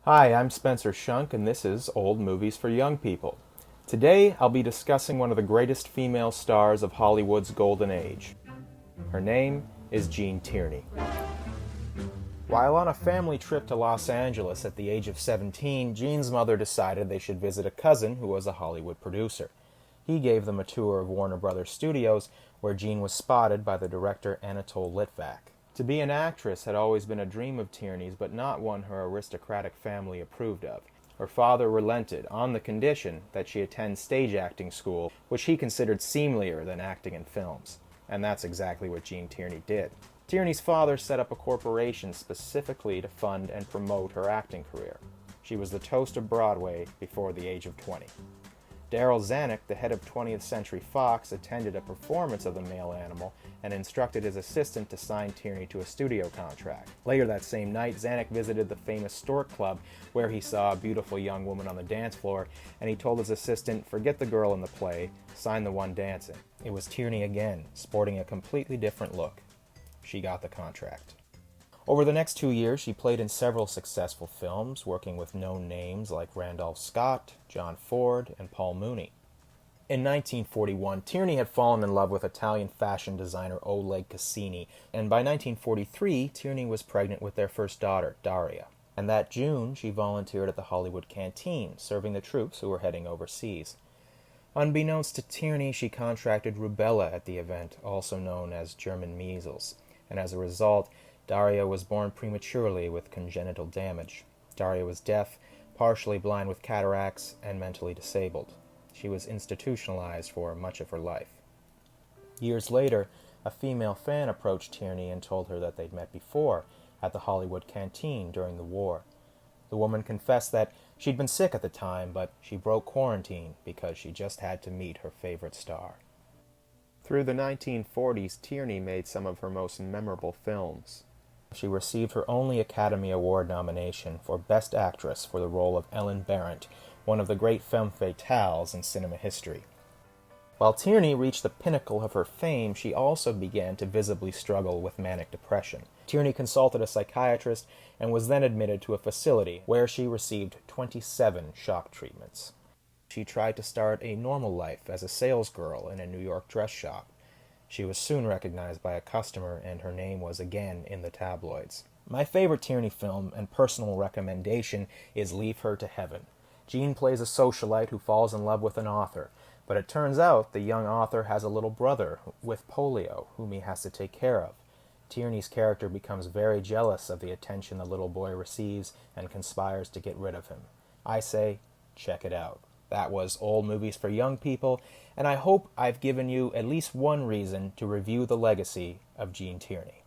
Hi, I'm Spencer Schunk, and this is Old Movies for Young People. Today, I'll be discussing one of the greatest female stars of Hollywood's golden age. Her name is Gene Tierney. While on a family trip to Los Angeles at the age of 17, Gene's mother decided they should visit a cousin who was a Hollywood producer. He gave them a tour of Warner Brothers Studios, where Gene was spotted by the director Anatole Litvak. To be an actress had always been a dream of Tierney's, but not one her aristocratic family approved of. Her father relented on the condition that she attend stage acting school, which he considered seemlier than acting in films. And that's exactly what Gene Tierney did. Tierney's father set up a corporation specifically to fund and promote her acting career. She was the toast of Broadway before the age of 20. Darryl Zanuck, the head of 20th Century Fox, attended a performance of The Male Animal and instructed his assistant to sign Tierney to a studio contract. Later that same night, Zanuck visited the famous Stork Club, where he saw a beautiful young woman on the dance floor, and he told his assistant, "Forget the girl in the play, sign the one dancing." It was Tierney again, sporting a completely different look. She got the contract. Over the next 2 years, she played in several successful films, working with known names like Randolph Scott, John Ford, and Paul Mooney. In 1941, Tierney had fallen in love with Italian fashion designer Oleg Cassini, and by 1943, Tierney was pregnant with their first daughter, Daria. And that June, she volunteered at the Hollywood Canteen, serving the troops who were heading overseas. Unbeknownst to Tierney, she contracted rubella at the event, also known as German measles, and as a result, Daria was born prematurely with congenital damage. Daria was deaf, partially blind with cataracts, and mentally disabled. She was institutionalized for much of her life. Years later, a female fan approached Tierney and told her that they'd met before at the Hollywood Canteen during the war. The woman confessed that she'd been sick at the time, but she broke quarantine because she just had to meet her favorite star. Through the 1940s, Tierney made some of her most memorable films. She received her only Academy Award nomination for Best Actress for the role of Ellen Barrett, one of the great femme fatales in cinema history. While Tierney reached the pinnacle of her fame, she also began to visibly struggle with manic depression. Tierney consulted a psychiatrist and was then admitted to a facility where she received 27 shock treatments. She tried to start a normal life as a salesgirl in a New York dress shop. She was soon recognized by a customer, and her name was again in the tabloids. My favorite Tierney film and personal recommendation is Leave Her to Heaven. Gene plays a socialite who falls in love with an author, but it turns out the young author has a little brother with polio whom he has to take care of. Tierney's character becomes very jealous of the attention the little boy receives and conspires to get rid of him. I say, check it out. That was Old Movies for Young People, and I hope I've given you at least one reason to review the legacy of Gene Tierney.